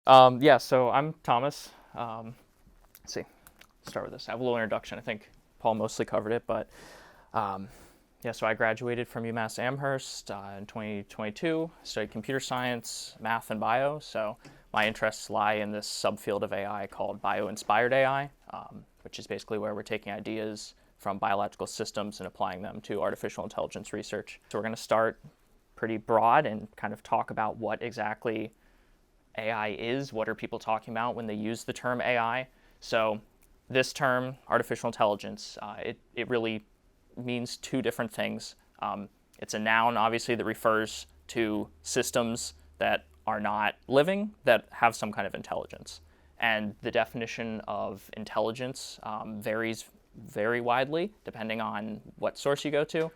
Yeah, so I'm Thomas. Let's see, start with this. I have a little introduction. I think Paul mostly covered it, but um, yeah, so I graduated from UMass Amherst in 2022, studied computer science, math, and bio. So my interests lie in this subfield of AI called bio-inspired AI, which is basically where we're taking ideas from biological systems and applying them to artificial intelligence research. So we're going to start pretty broad and kind of talk about what exactly AI is, what are people talking about when they use the term AI. So this term, artificial intelligence, it really means two different things. It's a noun, obviously, that refers to systems that are not living, that have some kind of intelligence. And the definition of intelligence varies very widely depending on what source you go to.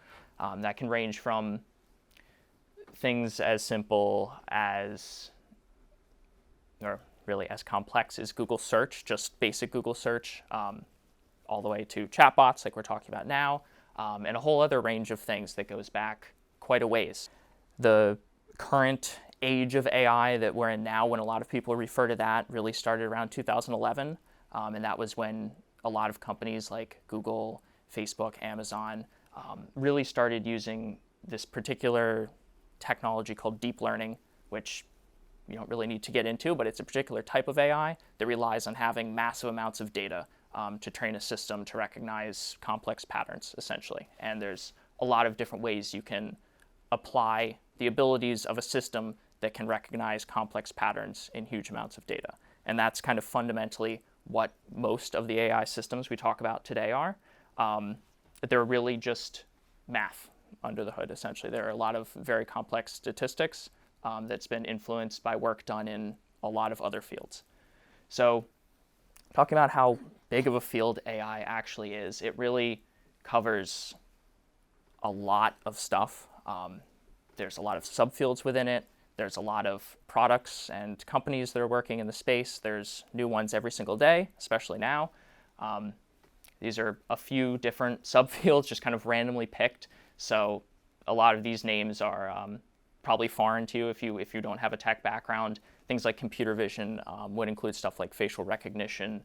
That can range from things as simple as, or really as complex as Google search, just basic Google search, all the way to chatbots like we're talking about now, and a whole other range of things that goes back quite a ways. The current age of AI that we're in now, when a lot of people refer to that, really started around 2011, and that was when a lot of companies like Google, Facebook, Amazon really started using this particular technology called deep learning, which you don't really need to get into, but it's a particular type of AI that relies on having massive amounts of data to train a system to recognize complex patterns, essentially. And there's a lot of different ways you can apply the abilities of a system that can recognize complex patterns in huge amounts of data. And that's kind of fundamentally what most of the AI systems we talk about today are. They're really just math under the hood, essentially. There are a lot of very complex statistics that's been influenced by work done in a lot of other fields. So talking about how big of a field AI actually is, it really covers a lot of stuff. There's a lot of subfields within it. There's a lot of products and companies that are working in the space. There's new ones every single day, especially now. These are a few different subfields just kind of randomly picked. So a lot of these names are probably foreign to you if you don't have a tech background. Things like computer vision would include stuff like facial recognition.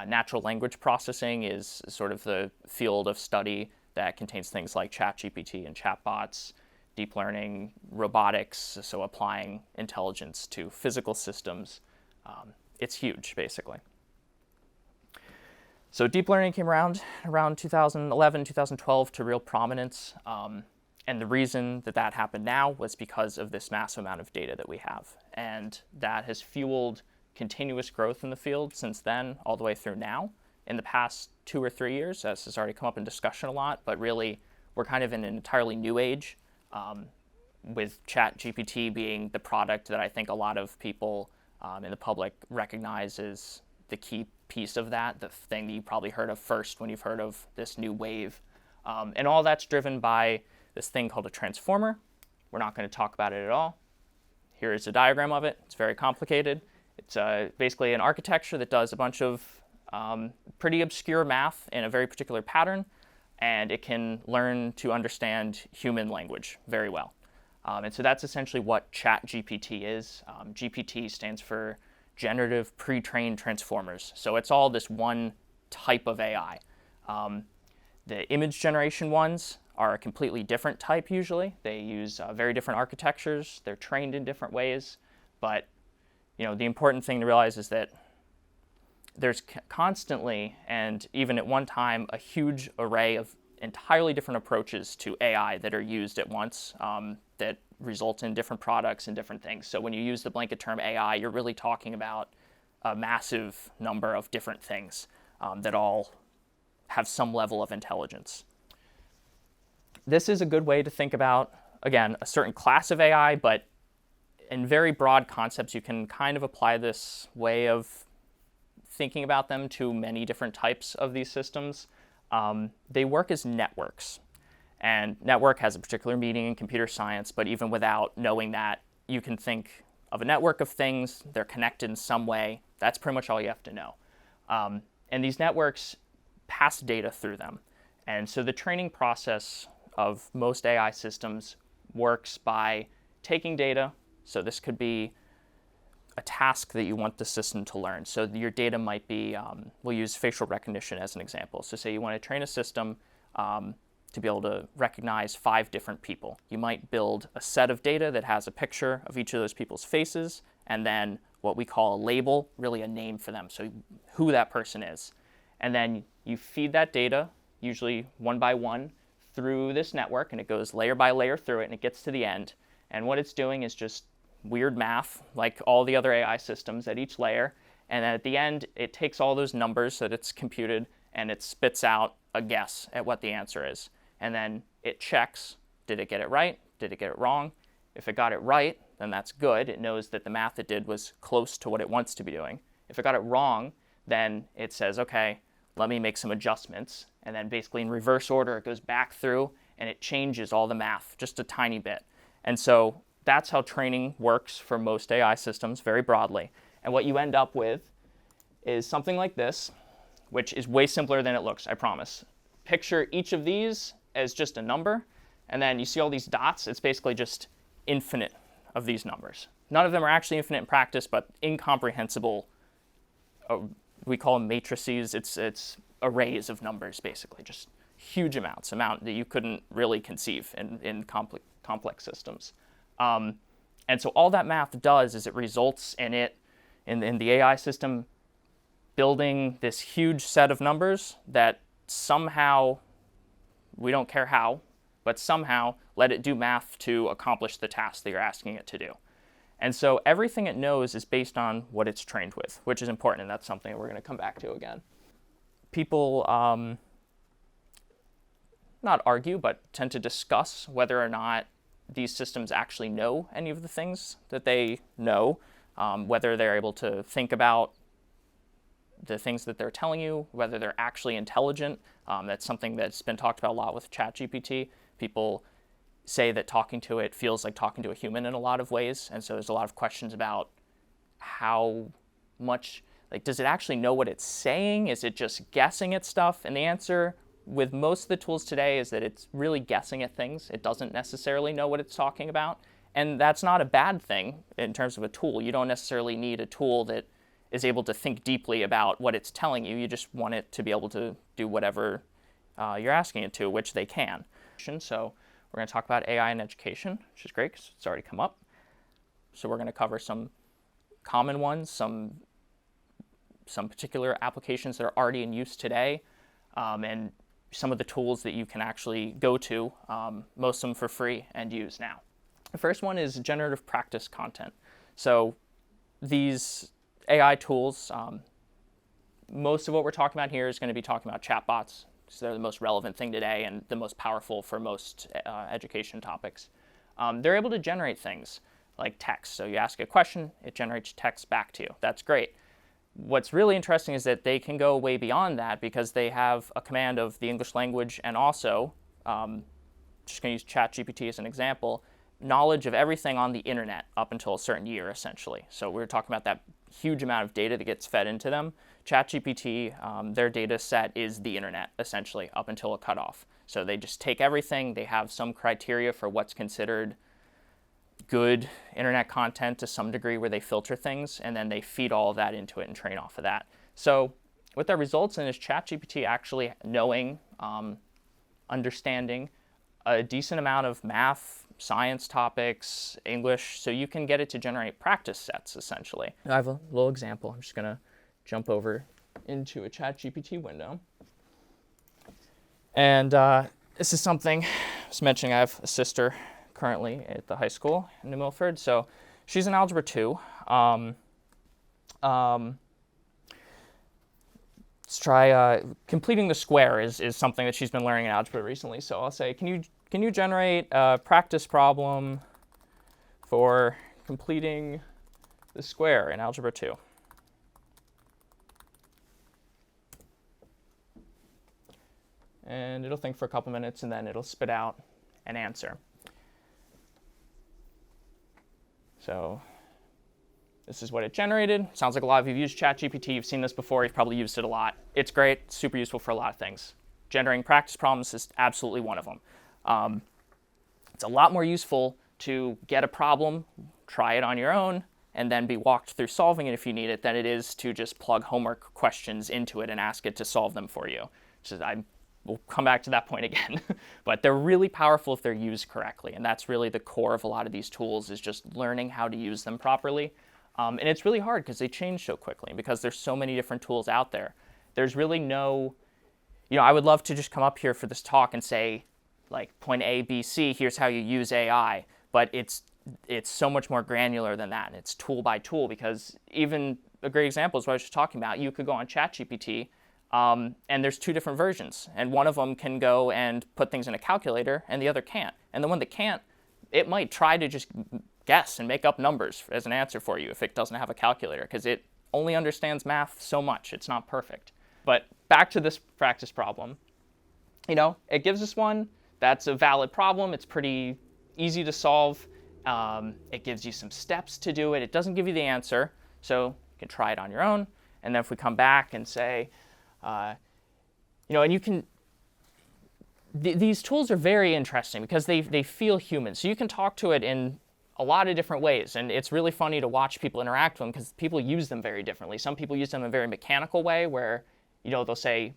Natural language processing is sort of the field of study that contains things like ChatGPT and chatbots, deep learning, robotics, so applying intelligence to physical systems. It's huge, basically. So deep learning came around 2011, 2012 to real prominence. And the reason that that happened now was because of this massive amount of data that we have. And that has fueled continuous growth in the field since then, all the way through now. In the past 2 or 3 years, this has already come up in discussion a lot, but really we're kind of in an entirely new age, with ChatGPT being the product that I think a lot of people in the public recognize as the key piece of that, the thing that you probably heard of first when you've heard of this new wave. And all that's driven by this thing called a transformer. We're not going to talk about it at all. Here is a diagram of it. It's very complicated. It's basically an architecture that does a bunch of pretty obscure math in a very particular pattern, and it can learn to understand human language very well. And so that's essentially what ChatGPT is. GPT stands for Generative Pre-trained Transformers. So it's all this one type of AI. The image generation ones are a completely different type usually. They use very different architectures. They're trained in different ways. But the important thing to realize is that there's constantly, and even at one time, a huge array of entirely different approaches to AI that are used at once that result in different products and different things. So when you use the blanket term AI, you're really talking about a massive number of different things that all have some level of intelligence. This is a good way to think about, again, a certain class of AI, but in very broad concepts, you can kind of apply this way of thinking about them to many different types of these systems. They work as networks. And network has a particular meaning in computer science, but even without knowing that, you can think of a network of things. They're connected in some way. That's pretty much all you have to know. And these networks pass data through them. And so the training process of most AI systems works by taking data. So this could be a task that you want the system to learn. So your data might be, we'll use facial recognition as an example. So say you want to train a system to be able to recognize 5 different people. You might build a set of data that has a picture of each of those people's faces, and then what we call a label, really a name for them, so who that person is. And then you feed that data, usually one by one, through this network, and it goes layer by layer through it, and it gets to the end. And what it's doing is just weird math, like all the other AI systems at each layer. And then at the end, it takes all those numbers that it's computed, and it spits out a guess at what the answer is. And then it checks, did it get it right? Did it get it wrong? If it got it right, then that's good. It knows that the math it did was close to what it wants to be doing. If it got it wrong, then it says, okay, let me make some adjustments. And then basically in reverse order, it goes back through and it changes all the math just a tiny bit. And so that's how training works for most AI systems very broadly. And what you end up with is something like this, which is way simpler than it looks, I promise. Picture each of these as just a number, and then you see all these dots. It's basically just infinite of these numbers. None of them are actually infinite in practice, but incomprehensible. We call them matrices. It's arrays of numbers, basically, just huge amounts, amount that you couldn't really conceive in complex systems. And so all that math does is it results in the AI system building this huge set of numbers that somehow, we don't care how, but somehow let it do math to accomplish the task that you're asking it to do. And so everything it knows is based on what it's trained with, which is important, and that's something that we're going to come back to again. People not argue, but tend to discuss whether or not these systems actually know any of the things that they know, whether they're able to think about the things that they're telling you, whether they're actually intelligent. That's something that's been talked about a lot with ChatGPT. People say that talking to it feels like talking to a human in a lot of ways, and so there's a lot of questions about how much, like, does it actually know what it's saying? Is it just guessing at stuff? And the answer with most of the tools today is that it's really guessing at things. It doesn't necessarily know what it's talking about, and that's not a bad thing in terms of a tool. You don't necessarily need a tool that is able to think deeply about what it's telling you. You just want it to be able to do whatever you're asking it to, which they can. So we're going to talk about AI in education, which is great because it's already come up. So we're going to cover some common ones, some particular applications that are already in use today, and some of the tools that you can actually go to, most of them for free, and use now. The first one is generative practice content. So these AI tools, most of what we're talking about here is going to be talking about chatbots, because they're the most relevant thing today and the most powerful for most education topics. They're able to generate things like text. So you ask a question, it generates text back to you. That's great. What's really interesting is that they can go way beyond that because they have a command of the English language and also, just going to use ChatGPT as an example, knowledge of everything on the internet up until a certain year, essentially. So we're talking about that huge amount of data that gets fed into them. ChatGPT, their data set is the internet, essentially, up until a cutoff. So they just take everything, they have some criteria for what's considered good internet content to some degree where they filter things, and then they feed all of that into it and train off of that. So what that results in is ChatGPT actually knowing, understanding a decent amount of math, science topics, English, so you can get it to generate practice sets, essentially. I have a little example. I'm just going to jump over into a ChatGPT window. And this is something I was mentioning. I have a sister currently at the high school in New Milford, so she's in Algebra 2. Let's try completing the square is something that she's been learning in algebra recently. So I'll say, can you generate a practice problem for completing the square in Algebra 2? And it'll think for a couple minutes, and then it'll spit out an answer. So this is what it generated. Sounds like a lot of you have used ChatGPT. You've seen this before. You've probably used it a lot. It's great. It's super useful for a lot of things. Generating practice problems is absolutely one of them. It's a lot more useful to get a problem, try it on your own, and then be walked through solving it if you need it than it is to just plug homework questions into it and ask it to solve them for you. We'll come back to that point again. But they're really powerful if they're used correctly, and that's really the core of a lot of these tools, is just learning how to use them properly. And it's really hard because they change so quickly, because there's so many different tools out there. There's really no, I would love to just come up here for this talk and say, like, point A, B, C, here's how you use AI, but it's so much more granular than that, and it's tool by tool, because even a great example is what I was just talking about. You could go on ChatGPT, and there's 2 different versions, and one of them can go and put things in a calculator, and the other can't. And the one that can't, it might try to just guess and make up numbers as an answer for you if it doesn't have a calculator, because it only understands math so much. It's not perfect. But back to this practice problem. It gives us one that's a valid problem. It's pretty easy to solve. It gives you some steps to do it. It doesn't give you the answer, so you can try it on your own. And then if we come back and say, and you can, these tools are very interesting because they feel human. So you can talk to it in a lot of different ways, and it's really funny to watch people interact with them because people use them very differently. Some people use them in a very mechanical way where, they'll say,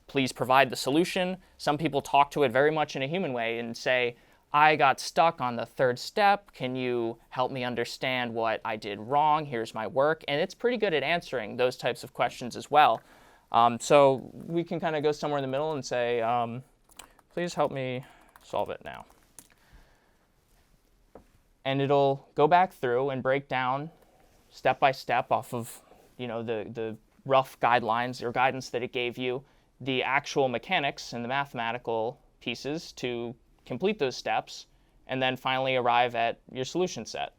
please provide the solution. Some people talk to it very much in a human way and say, I got stuck on the 3rd step. Can you help me understand what I did wrong? Here's my work. And it's pretty good at answering those types of questions as well. So we can kind of go somewhere in the middle and say, please help me solve it now. And it'll go back through and break down step by step off of, the rough guidelines or guidance that it gave you, the actual mechanics and the mathematical pieces to complete those steps, and then finally arrive at your solution set.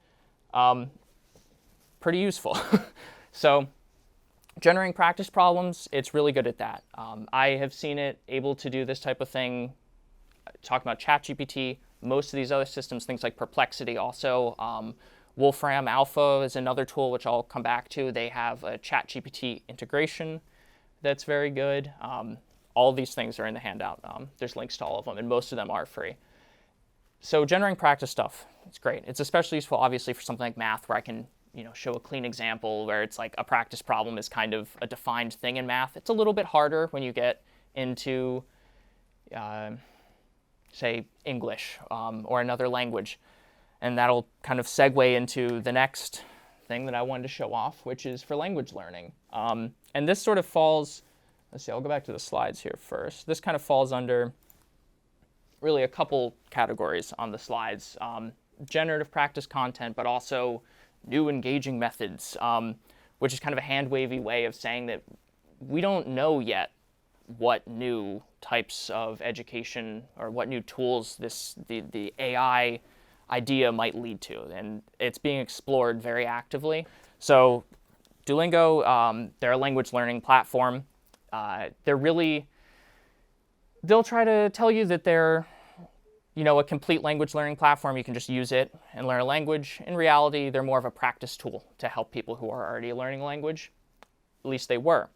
Pretty useful. So generating practice problems, it's really good at that. I have seen it able to do this type of thing. Talking about ChatGPT, most of these other systems, things like Perplexity also. Wolfram Alpha is another tool, which I'll come back to. They have a ChatGPT integration that's very good. All of these things are in the handout. There's links to all of them, and most of them are free. So generating practice stuff, it's great. It's especially useful, obviously, for something like math, where I can show a clean example where it's like a practice problem is kind of a defined thing in math. It's a little bit harder when you get into, say, English or another language. And that'll kind of segue into the next thing that I wanted to show off, which is for language learning. And this sort of falls, let's see, I'll go back to the slides here first. This kind of falls under really a couple categories on the slides. Generative practice content, but also new engaging methods, which is kind of a hand-wavy way of saying that we don't know yet what new types of education or what new tools the AI idea might lead to, and it's being explored very actively. So Duolingo, they're a language learning platform. They'll try to tell you that they're a complete language learning platform. You can just use it and learn a language. In reality, they're more of a practice tool to help people who are already learning a language. At least they were.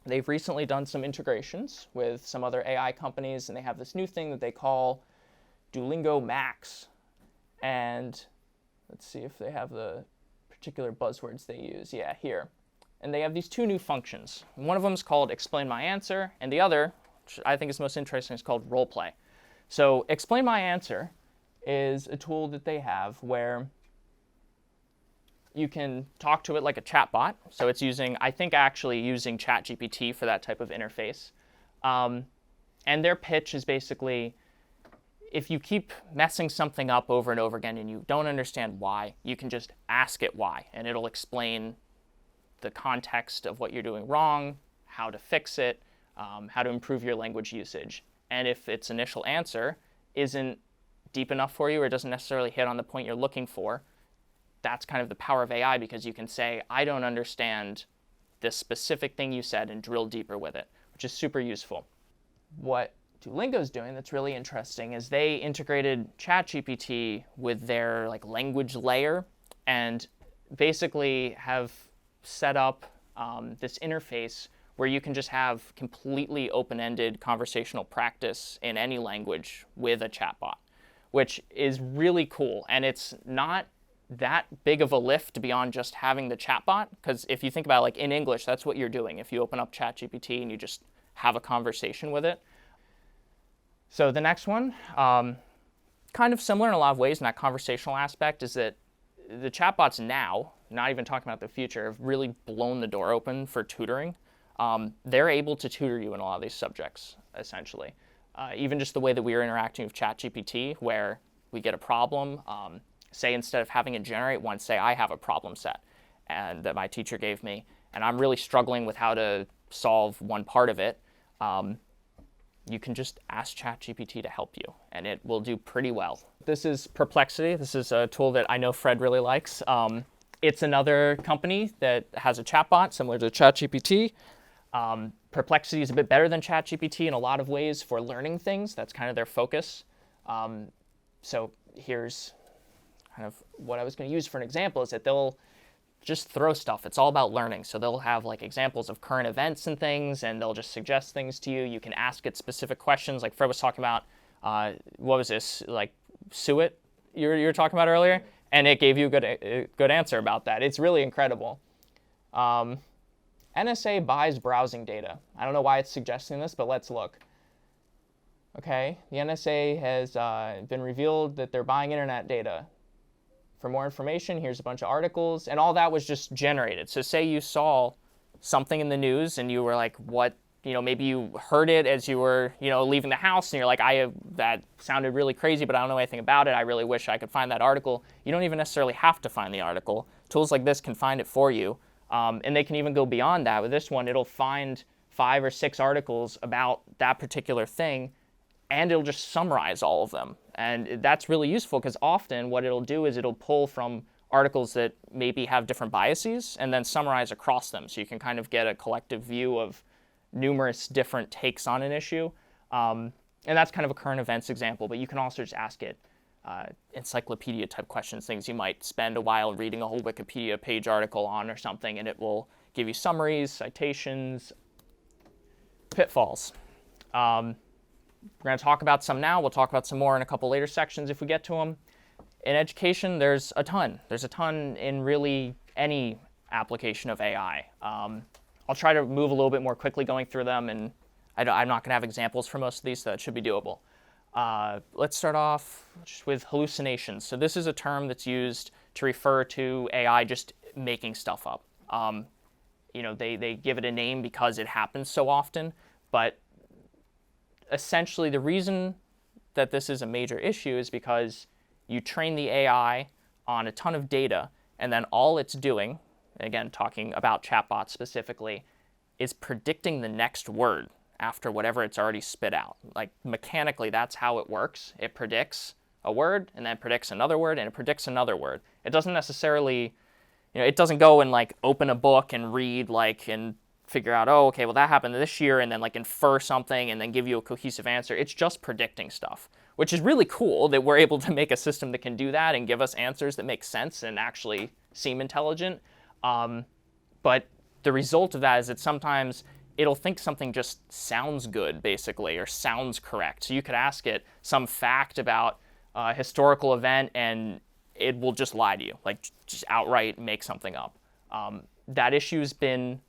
They've recently done some integrations with some other AI companies, and they have this new thing that they call Duolingo Max. And let's see if they have the particular buzzwords they use. Yeah, here. And they have these 2 new functions. One of them is called Explain My Answer, and the other, which I think is most interesting, is called Role Play. So Explain My Answer is a tool that they have where you can talk to it like a chatbot. So it's actually using ChatGPT for that type of interface. And their pitch is basically, if you keep messing something up over and over again and you don't understand why, you can just ask it why, and it'll explain the context of what you're doing wrong, how to fix it, how to improve your language usage. And if its initial answer isn't deep enough for you or doesn't necessarily hit on the point you're looking for, that's kind of the power of AI, because you can say, I don't understand this specific thing you said, and drill deeper with it, which is super useful. What Duolingo's doing that's really interesting is they integrated ChatGPT with their language layer, and basically have set up this interface where you can just have completely open-ended conversational practice in any language with a chatbot, which is really cool. And it's not that big of a lift beyond just having the chatbot, because if you think about it, like in English, that's what you're doing. If you open up ChatGPT and you just have a conversation with it. So the next one, kind of similar in a lot of ways in that conversational aspect, is that the chatbots now, not even talking about the future, have really blown the door open for tutoring. They're able to tutor you in a lot of these subjects, essentially. Even just the way that we are interacting with ChatGPT, where we get a problem, say instead of having it generate one, say I have a problem set and that my teacher gave me, and I'm really struggling with how to solve one part of it, you can just ask ChatGPT to help you, and it will do pretty well. This is Perplexity. This is a tool that I know Fred really likes. It's another company that has a chatbot similar to ChatGPT. Perplexity is a bit better than ChatGPT in a lot of ways for learning things. That's kind of their focus. So here's kind of what I was going to use for an example, is that they'll just throw stuff. It's all about learning. So they'll have like examples of current events and things, and they'll just suggest things to you. You can ask it specific questions, like Fred was talking about. What was this, like suet you were talking about earlier? And it gave you a good answer about that. It's really incredible. NSA buys browsing data. I don't know why it's suggesting this, but let's look. Okay, the NSA has been revealed that they're buying internet data. For more information, here's a bunch of articles, and all that was just generated. So say you saw something in the news and you were like, what, maybe you heard it as you were, leaving the house, and you're like, that sounded really crazy, but I don't know anything about it. I really wish I could find that article. You don't even necessarily have to find the article. Tools like this can find it for you, and they can even go beyond that. With this one, it'll find 5 or 6 articles about that particular thing, and it'll just summarize all of them. And that's really useful, because often what it'll do is it'll pull from articles that maybe have different biases and then summarize across them, so you can kind of get a collective view of numerous different takes on an issue. And that's kind of a current events example, but you can also just ask it encyclopedia type questions, things you might spend a while reading a whole Wikipedia page article on or something, and it will give you summaries, citations, pitfalls. We're going to talk about some now. We'll talk about some more in a couple later sections if we get to them. In education, there's a ton. There's a ton in really any application of AI. I'll try to move a little bit more quickly going through them, and I'm not going to have examples for most of these, so that should be doable. Let's start off just with hallucinations. So this is a term that's used to refer to AI just making stuff up. They give it a name because it happens so often, but essentially the reason that this is a major issue is because you train the AI on a ton of data, and then all it's doing, again talking about chatbots specifically, is predicting the next word after whatever it's already spit out. Like mechanically, that's how it works. It predicts a word, and then predicts another word, and it predicts another word. It doesn't necessarily, it doesn't go and like open a book and read and figure out, oh, okay, well that happened this year, and then like infer something and then give you a cohesive answer. It's just predicting stuff, which is really cool that we're able to make a system that can do that and give us answers that make sense and actually seem intelligent. But the result of that is that sometimes it'll think something just sounds good, basically, or sounds correct. So you could ask it some fact about a historical event, and it will just lie to you, like just outright make something up. That issue's been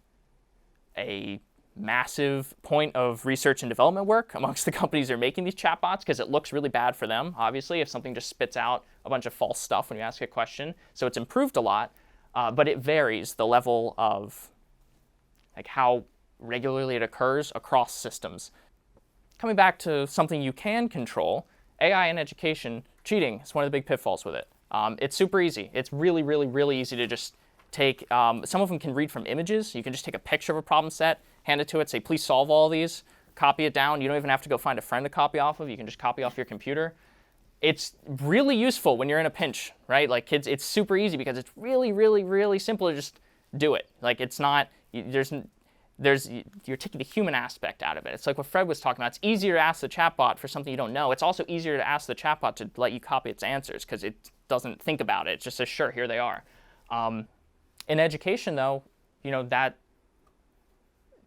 a massive point of research and development work amongst the companies that are making these chatbots, because it looks really bad for them, obviously, if something just spits out a bunch of false stuff when you ask a question. So it's improved a lot, but it varies the level of like how regularly it occurs across systems. Coming back to something you can control, AI in education, cheating is one of the big pitfalls with it. It's super easy. It's really, really, really easy to just take, some of them can read from images. You can just take a picture of a problem set, hand it to it, say, please solve all these, copy it down. You don't even have to go find a friend to copy off of. You can just copy off your computer. It's really useful when you're in a pinch, right? Like kids, it's super easy because it's really, really, really simple to just do it. Like it's not, you're taking the human aspect out of it. It's like what Fred was talking about. It's easier to ask the chatbot for something you don't know. It's also easier to ask the chatbot to let you copy its answers because it doesn't think about it. It just says, sure, here they are. In education, though, that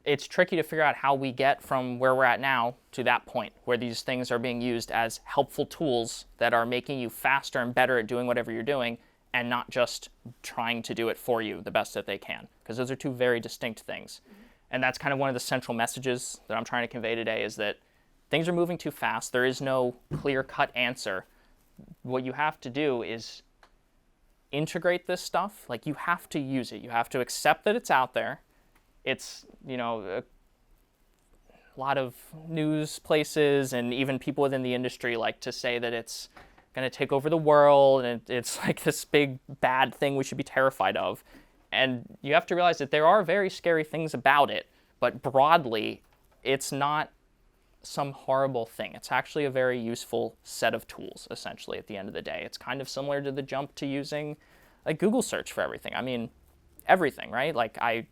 it's tricky to figure out how we get from where we're at now to that point where these things are being used as helpful tools that are making you faster and better at doing whatever you're doing, and not just trying to do it for you the best that they can, because those are two very distinct things. And that's kind of one of the central messages that I'm trying to convey today, is that things are moving too fast. There is no clear-cut answer. What you have to do is integrate this stuff. Like, you have to use it. You have to accept that it's out there. It's, a lot of news places and even people within the industry like to say that it's going to take over the world and it's like this big bad thing we should be terrified of. And you have to realize that there are very scary things about it, but broadly, it's not some horrible thing. It's actually a very useful set of tools, essentially, at the end of the day. It's kind of similar to the jump to using like Google search for everything. I mean, everything, right? Like, I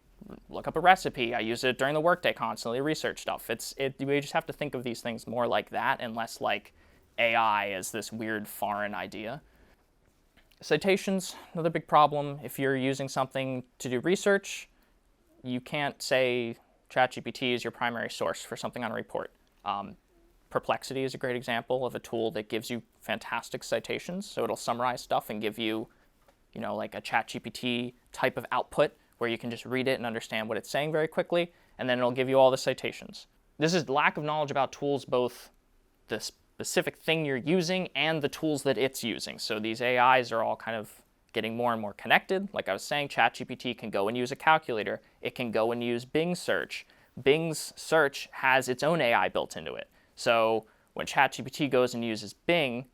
look up a recipe, I use it during the workday constantly, research stuff. We just have to think of these things more like that and less like AI as this weird foreign idea. Citations, another big problem. If you're using something to do research, you can't say ChatGPT is your primary source for something on a report. Perplexity is a great example of a tool that gives you fantastic citations. So it'll summarize stuff and give you, like a ChatGPT type of output where you can just read it and understand what it's saying very quickly, and then it'll give you all the citations. This is lack of knowledge about tools, both the specific thing you're using and the tools that it's using. So these AIs are all kind of getting more and more connected. Like I was saying, ChatGPT can go and use a calculator. It can go and use Bing search. Bing's search has its own AI built into it. So when ChatGPT goes and uses Bing,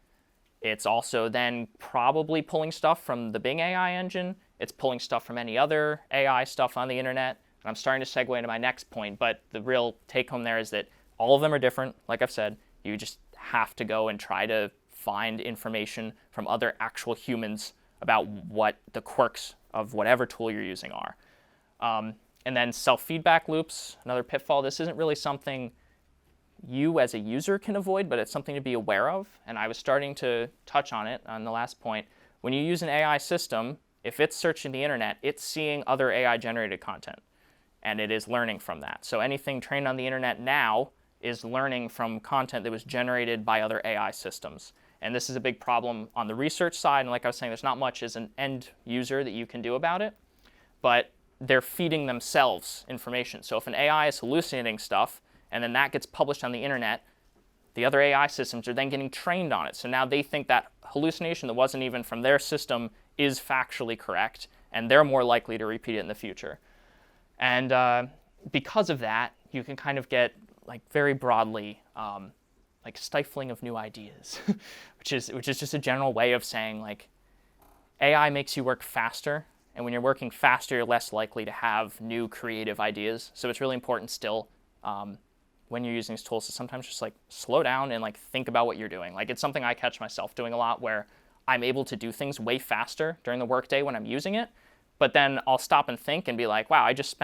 it's also then probably pulling stuff from the Bing AI engine. It's pulling stuff from any other AI stuff on the internet. And I'm starting to segue into my next point, but the real take home there is that all of them are different. Like I've said, you just have to go and try to find information from other actual humans about what the quirks of whatever tool you're using are. And then self-feedback loops, another pitfall. This isn't really something you as a user can avoid, but it's something to be aware of. And I was starting to touch on it on the last point. When you use an AI system, if it's searching the internet, it's seeing other AI-generated content, and it is learning from that. So anything trained on the internet now is learning from content that was generated by other AI systems. And this is a big problem on the research side. And like I was saying, there's not much as an end user that you can do about it, but they're feeding themselves information. So if an AI is hallucinating stuff, and then that gets published on the internet, the other AI systems are then getting trained on it. So now they think that hallucination that wasn't even from their system is factually correct, and they're more likely to repeat it in the future. And because of that, you can kind of get, like, very broadly, like, stifling of new ideas, which is just a general way of saying, like, AI makes you work faster, and when you're working faster, you're less likely to have new creative ideas. So it's really important still, when you're using these tools, to sometimes just like slow down and like think about what you're doing. Like, it's something I catch myself doing a lot, where I'm able to do things way faster during the workday when I'm using it, but then I'll stop and think and be like, wow, I just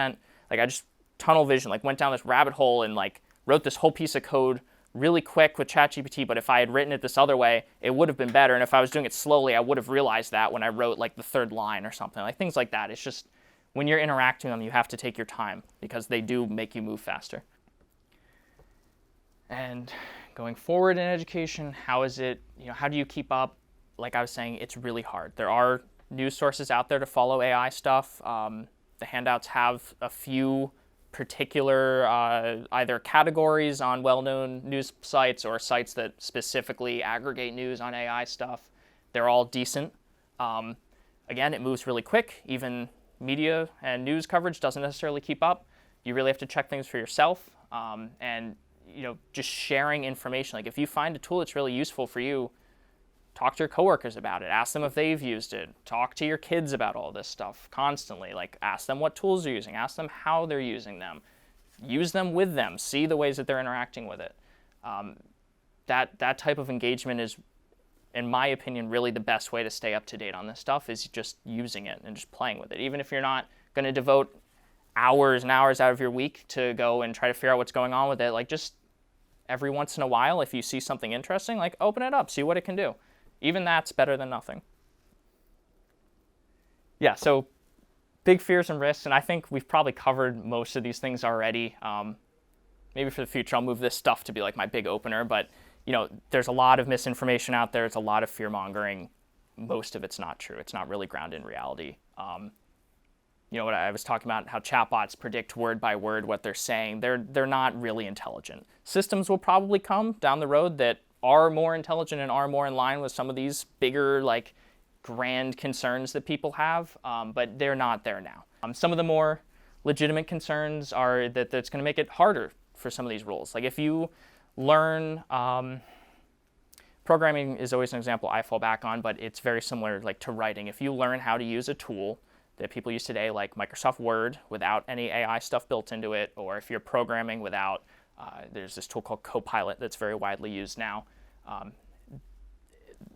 tunnel vision, like went down this rabbit hole and like wrote this whole piece of code really quick with ChatGPT, but if I had written it this other way, it would have been better. And if I was doing it slowly, I would have realized that when I wrote like the third line or something, like things like that. It's just, when you're interacting with them, you have to take your time because they do make you move faster. And going forward in education, how do you keep up? Like I was saying, it's really hard. There are news sources out there to follow AI stuff. The handouts have a few particular either categories on well-known news sites or sites that specifically aggregate news on AI stuff. They're all decent. Again, it moves really quick. Even media and news coverage doesn't necessarily keep up. You really have to check things for yourself. And just sharing information. Like, if you find a tool that's really useful for you, talk to your coworkers about it. Ask them if they've used it. Talk to your kids about all this stuff constantly. Like, ask them what tools they're using. Ask them how they're using them. Use them with them. See the ways that they're interacting with it. That type of engagement is, in my opinion, really the best way to stay up to date on this stuff, is just using it and just playing with it. Even if you're not going to devote hours and hours out of your week to go and try to figure out what's going on with it, like, just every once in a while, if you see something interesting, like, open it up, see what it can do. Even that's better than nothing. Yeah, so big fears and risks, and I think we've probably covered most of these things already. Maybe for the future, I'll move this stuff to be like my big opener, but there's a lot of misinformation out there. It's a lot of fear-mongering. most of it's not true. It's not really grounded in reality. You know what I was talking about, how chatbots predict word by word what they're saying. They're not really intelligent. Systems will probably come down the road that are more intelligent and are more in line with some of these bigger, like, grand concerns that people have, but they're not there now. Some of the more legitimate concerns are that it's going to make it harder for some of these rules. Like, if you learn, programming is always an example I fall back on, but it's very similar, like, to writing. If you learn how to use a tool that people use today, like Microsoft Word, without any AI stuff built into it, or if you're programming without, there's this tool called Copilot that's very widely used now.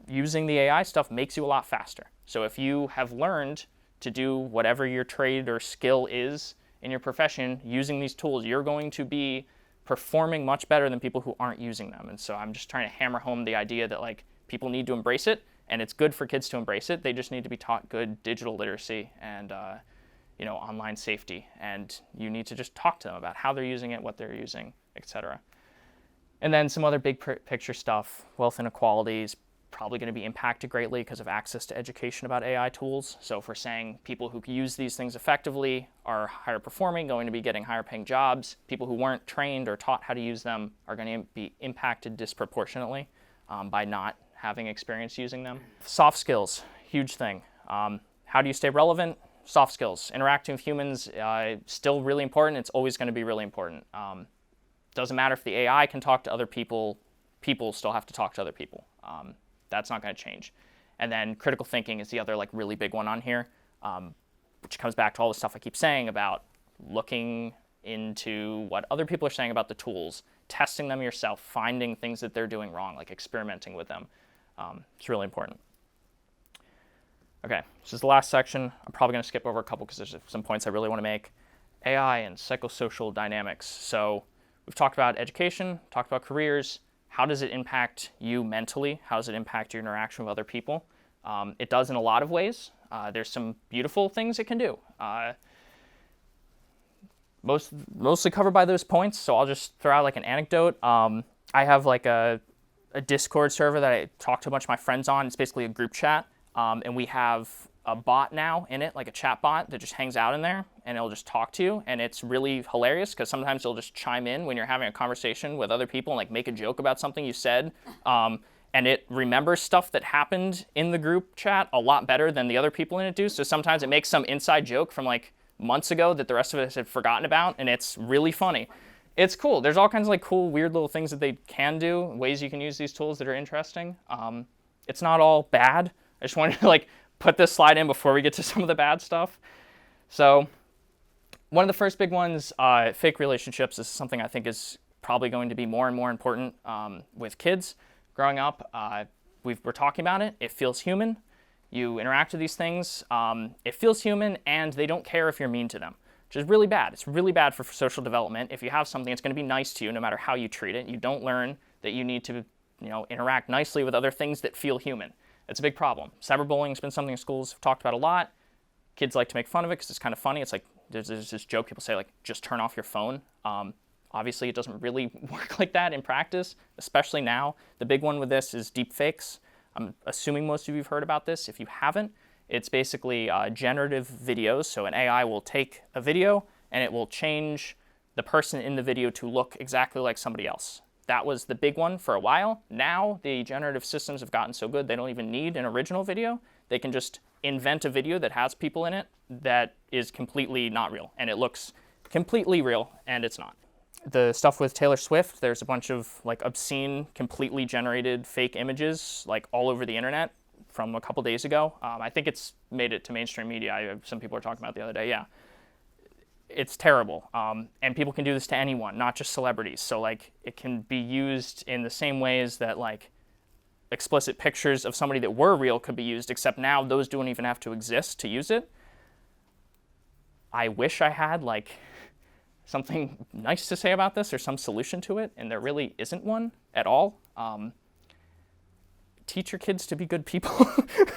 Using the AI stuff makes you a lot faster. So if you have learned to do whatever your trade or skill is in your profession using these tools, you're going to be performing much better than people who aren't using them. And so I'm just trying to hammer home the idea that, like, people need to embrace it, and it's good for kids to embrace it. They just need to be taught good digital literacy and you know, online safety. And you need to just talk to them about how they're using it, what they're using, etc. And then some other big picture stuff. Wealth inequality is probably going to be impacted greatly because of access to education about AI tools. So if we're saying people who use these things effectively are higher performing, going to be getting higher paying jobs, people who weren't trained or taught how to use them are going to be impacted disproportionately by not having experience using them. Soft skills, huge thing. How do you stay relevant? Soft skills. Interacting with humans, still really important. It's always going to be really important. Doesn't matter if the AI can talk to other people, people still have to talk to other people. That's not going to change. And then critical thinking is the other, like, really big one on here, which comes back to all the stuff I keep saying about looking into what other people are saying about the tools, testing them yourself, finding things that they're doing wrong, like experimenting with them. It's really important. Okay, this is the last section. I'm probably going to skip over a couple because there's some points I really want to make. AI and psychosocial dynamics. So we've talked about education, talked about careers. How does it impact you mentally? How does it impact your interaction with other people? It does in a lot of ways. There's some beautiful things it can do. Mostly covered by those points, so I'll just throw out, like, an anecdote. I have, like, a Discord server that I talk to a bunch of my friends on. It's basically a group chat, and we have a bot now in it, like a chat bot that just hangs out in there, and it'll just talk to you, and it's really hilarious because sometimes it'll just chime in when you're having a conversation with other people and, like, make a joke about something you said, and it remembers stuff that happened in the group chat a lot better than the other people in it do. So sometimes it makes some inside joke from, like, months ago that the rest of us had forgotten about, and it's really funny. It's cool. There's all kinds of, like, cool, weird little things that they can do, ways you can use these tools that are interesting. It's not all bad. I just wanted to, like, put this slide in before we get to some of the bad stuff. So one of the first big ones, fake relationships, is something I think is probably going to be more and more important with kids growing up. We're talking about it. It feels human. You interact with these things. It feels human, and they don't care if you're mean to them, which is really bad. It's really bad for social development. If you have something, it's going to be nice to you no matter how you treat it. You don't learn that you need to, you know, interact nicely with other things that feel human. It's a big problem. Cyberbullying has been something schools have talked about a lot. Kids like to make fun of it because it's kind of funny. It's like there's this joke people say, like, just turn off your phone. Obviously, it doesn't really work like that in practice, especially now. The big one with this is deepfakes. I'm assuming most of you have heard about this. If you haven't, it's basically generative videos. So an AI will take a video and it will change the person in the video to look exactly like somebody else. That was the big one for a while. Now the generative systems have gotten so good they don't even need an original video. They can just invent a video that has people in it that is completely not real, and it looks completely real, and it's not. The stuff with Taylor Swift, there's a bunch of, like, obscene, completely generated fake images, like, all over the internet from a couple days ago. I think it's made it to mainstream media. Some people were talking about it the other day. Yeah. It's terrible, and people can do this to anyone, not just celebrities. So, like, it can be used in the same ways that, like, explicit pictures of somebody that were real could be used, except now those don't even have to exist to use it. I wish I had, like, something nice to say about this or some solution to it, and there really isn't one at all. Teach your kids to be good people.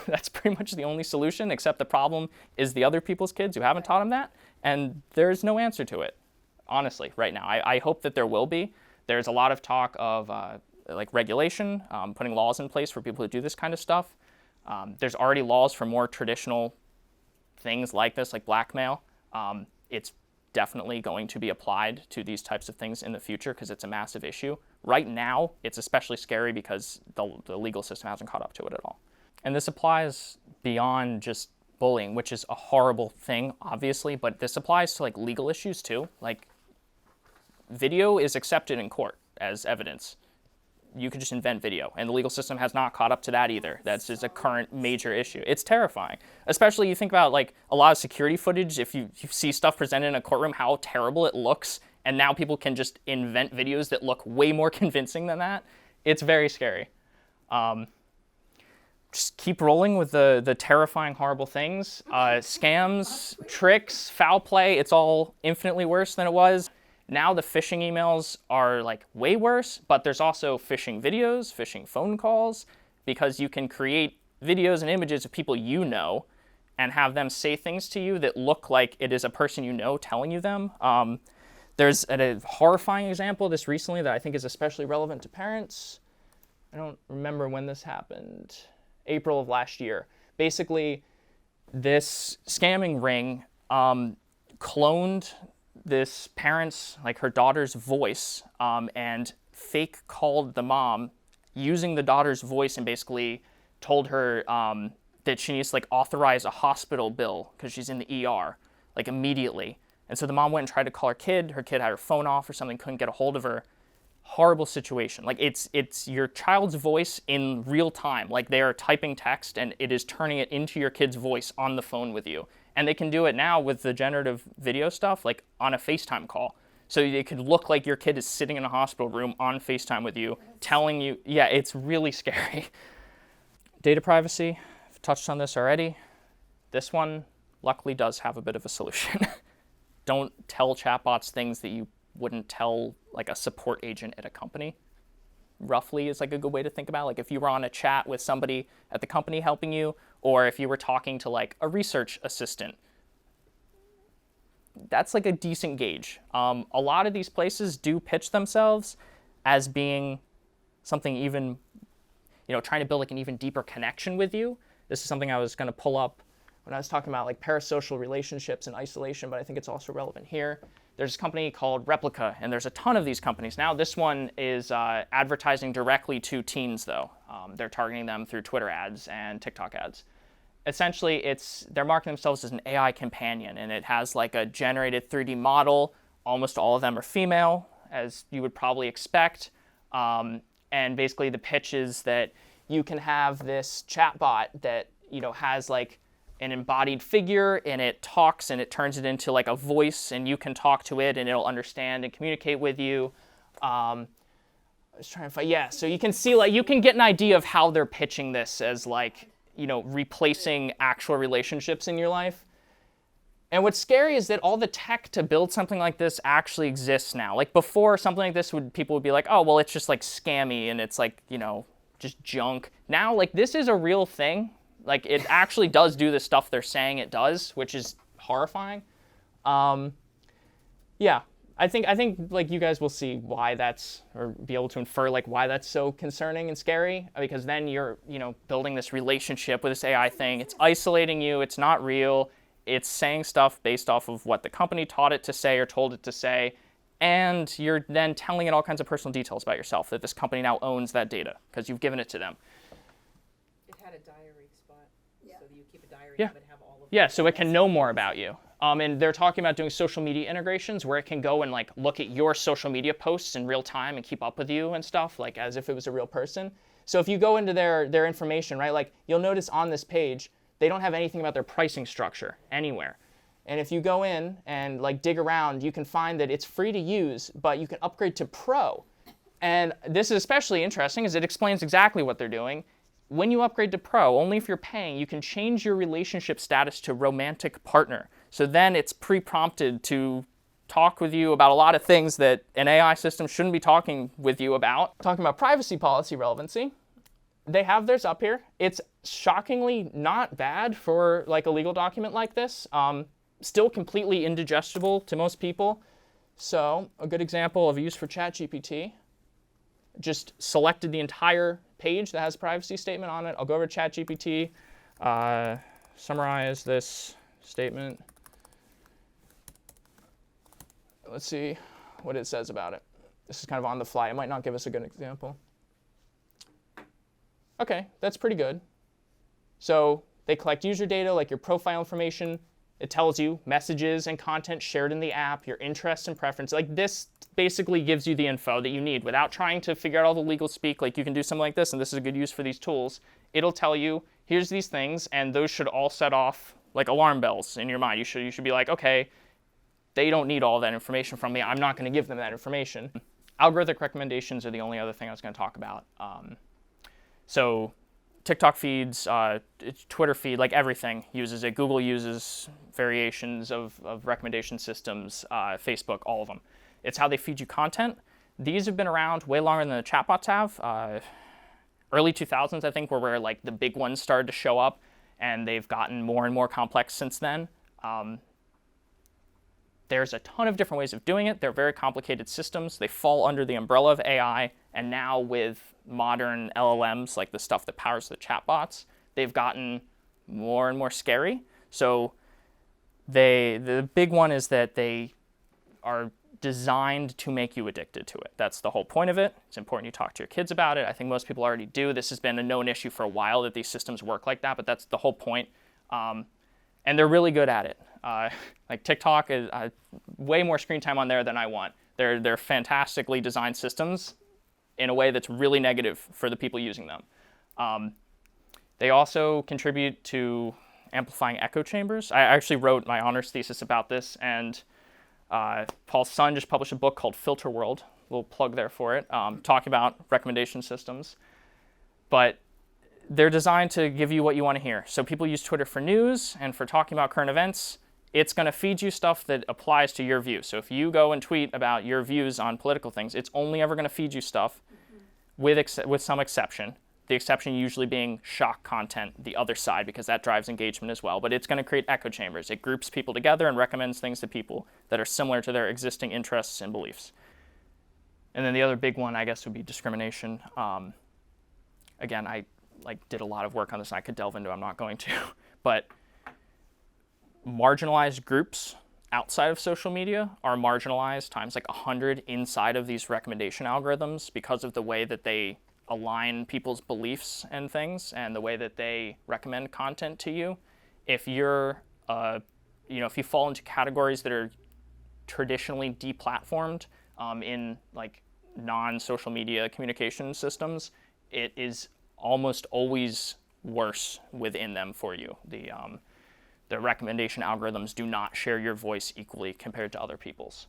That's pretty much the only solution, except the problem is the other people's kids who haven't taught them that, and there's no answer to it, honestly, right now. I hope that there will be. There's a lot of talk of like regulation, putting laws in place for people who do this kind of stuff. There's already laws for more traditional things like this, like blackmail. It's definitely going to be applied to these types of things in the future because it's a massive issue. Right now, it's especially scary because the legal system hasn't caught up to it at all. And this applies beyond just bullying, which is a horrible thing, obviously, but this applies to like legal issues too. Like, video is accepted in court as evidence. You can just invent video, and the legal system has not caught up to that either. That's just a current major issue. It's terrifying, especially you think about like a lot of security footage. If you see stuff presented in a courtroom, how terrible it looks, and now people can just invent videos that look way more convincing than that. It's very scary. Just keep rolling with the terrifying, horrible things. Scams, tricks, foul play, it's all infinitely worse than it was. Now the phishing emails are like way worse, but there's also phishing videos, phishing phone calls, because you can create videos and images of people you know and have them say things to you that look like it is a person you know telling you them. There's a horrifying example of this recently that I think is especially relevant to parents. I don't remember when this happened. April of last year. Basically, this scamming ring cloned this parent's, like her daughter's voice, and fake called the mom using the daughter's voice and basically told her that she needs to like authorize a hospital bill because she's in the ER, like immediately. And so the mom went and tried to call her kid. Her kid had her phone off or something, couldn't get a hold of her. Horrible situation. Like it's your child's voice in real time. Like they are typing text and it is turning it into your kid's voice on the phone with you. And they can do it now with the generative video stuff, like on a FaceTime call. So it could look like your kid is sitting in a hospital room on FaceTime with you, telling you, yeah, it's really scary. Data privacy, I've touched on this already. This one luckily does have a bit of a solution. Don't tell chatbots things that you wouldn't tell like a support agent at a company. Roughly is like a good way to think about it. Like if you were on a chat with somebody at the company helping you, or if you were talking to like a research assistant, that's like a decent gauge. A lot of these places do pitch themselves as being something even, trying to build like an even deeper connection with you. This is something I was going to pull up when I was talking about like parasocial relationships and isolation, but I think it's also relevant here. There's a company called Replica, and there's a ton of these companies now. This one is advertising directly to teens, though. They're targeting them through Twitter ads and TikTok ads. Essentially, they're marketing themselves as an AI companion, and it has like a generated 3D model. Almost all of them are female, as you would probably expect. And basically, the pitch is that you can have this chatbot that has like an embodied figure, and it talks and it turns it into like a voice, and you can talk to it and it'll understand and communicate with you. I was trying to find, yeah, so you can see, like, you can get an idea of how they're pitching this as like, replacing actual relationships in your life. And what's scary is that all the tech to build something like this actually exists now. Like before, something like this people would be like, oh, well, it's just like scammy and it's like, just junk. Now, like, this is a real thing. Like, it actually does do the stuff they're saying it does, which is horrifying. Yeah, I think like you guys will see why that's, or be able to infer like why that's so concerning and scary, because then you're, building this relationship with this AI thing. It's isolating you. It's not real. It's saying stuff based off of what the company taught it to say or told it to say. And you're then telling it all kinds of personal details about yourself that this company now owns that data because you've given it to them. It had a diary spot, so that you keep a diary Yeah. and have all of Yeah, so it can know more about you. And they're talking about doing social media integrations where it can go and like look at your social media posts in real time and keep up with you and stuff, like as if it was a real person. So if you go into their information, right, like you'll notice on this page, they don't have anything about their pricing structure anywhere. And if you go in and like dig around, you can find that it's free to use, but you can upgrade to Pro. And this is especially interesting as it explains exactly what they're doing. When you upgrade to Pro, only if you're paying, you can change your relationship status to romantic partner. So then it's pre-prompted to talk with you about a lot of things that an AI system shouldn't be talking with you about. Talking about privacy policy relevancy, they have theirs up here. It's shockingly not bad for like a legal document like this. Still completely indigestible to most people. So a good example of use for ChatGPT just selected the entire page that has a privacy statement on it. I'll go over to ChatGPT, summarize this statement. Let's see what it says about it. This is kind of on the fly. It might not give us a good example. Okay, that's pretty good. So they collect user data like your profile information. It tells you messages and content shared in the app, your interests and preferences. Like this basically gives you the info that you need without trying to figure out all the legal speak. Like you can do something like this, and this is a good use for these tools. It'll tell you, here's these things, and those should all set off like alarm bells in your mind. You should be like, okay, they don't need all that information from me. I'm not going to give them that information. Algorithmic recommendations are the only other thing I was going to talk about. So TikTok feeds, Twitter feed, like everything uses it. Google uses variations of recommendation systems, Facebook, all of them. It's how they feed you content. These have been around way longer than the chatbots have. Early 2000s, I think, were where like the big ones started to show up, and they've gotten more and more complex since then. There's a ton of different ways of doing it. They're very complicated systems. They fall under the umbrella of AI, and now with modern LLMs, like the stuff that powers the chatbots, they've gotten more and more scary. So the big one is that they are designed to make you addicted to it. That's the whole point of it. It's important you talk to your kids about it. I think most people already do. This has been a known issue for a while that these systems work like that, but that's the whole point. And they're really good at it. Like TikTok is way more screen time on there than I want. They're fantastically designed systems in a way that's really negative for the people using them. They also contribute to amplifying echo chambers. I actually wrote my honors thesis about this, and Paul's son just published a book called Filter World. Little plug there for it, talking about recommendation systems. But they're designed to give you what you want to hear. So people use Twitter for news and for talking about current events. It's going to feed you stuff that applies to your view. So if you go and tweet about your views on political things, it's only ever going to feed you stuff with some exception. The exception usually being shock content, the other side, because that drives engagement as well. But it's going to create echo chambers. It groups people together and recommends things to people that are similar to their existing interests and beliefs. And then the other big one, I guess, would be discrimination. Again, I did a lot of work on this, and I could delve into it. I'm not going to. But marginalized groups outside of social media are marginalized times like 100 inside of these recommendation algorithms because of the way that they align people's beliefs and things and the way that they recommend content to you. If you're, if you fall into categories that are traditionally deplatformed in like non-social media communication systems, it is almost always worse within them for you. The recommendation algorithms do not share your voice equally compared to other people's.